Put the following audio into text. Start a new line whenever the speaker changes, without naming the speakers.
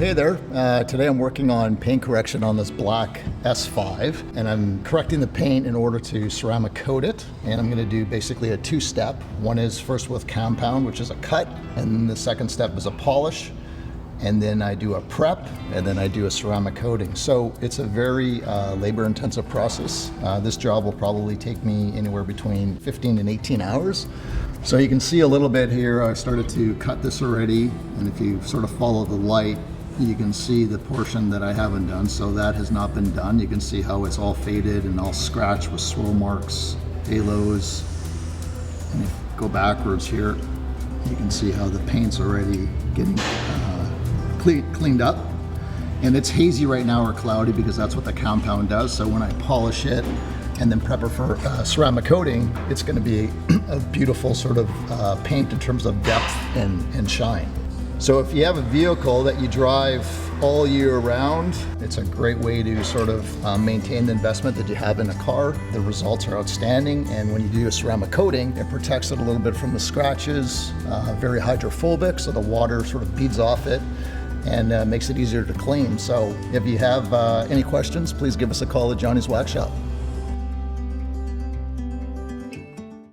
hey there. Today I'm working on paint correction on this black S5, and I'm correcting the paint in order to ceramic coat it. And I'm going to do basically a two-step. One is first with compound, which is a cut, and the second step is a polish. And then I do a prep, and then I do a ceramic coating. So it's a very labor-intensive process. This job will probably take me anywhere between 15 and 18 hours. So you can see a little bit here, I started to cut this already, and if you sort of follow the light, you can see the portion that I haven't done, so that has not been done. You can see how it's all faded and all scratched with swirl marks, halos. And if you go backwards here, you can see how the paint's already getting cleaned up. And it's hazy right now or cloudy because that's what the compound does. So when I polish it and then prep it for ceramic coating, it's going to be a beautiful sort of paint in terms of depth and shine. So if you have a vehicle that you drive all year round, it's a great way to sort of maintain the investment that you have in a car. The results are outstanding, and when you do a ceramic coating, it protects it a little bit from the scratches, very hydrophobic, so the water sort of beads off it and makes it easier to clean. So if you have any questions, please give us a call at Johnny's Wax Shop.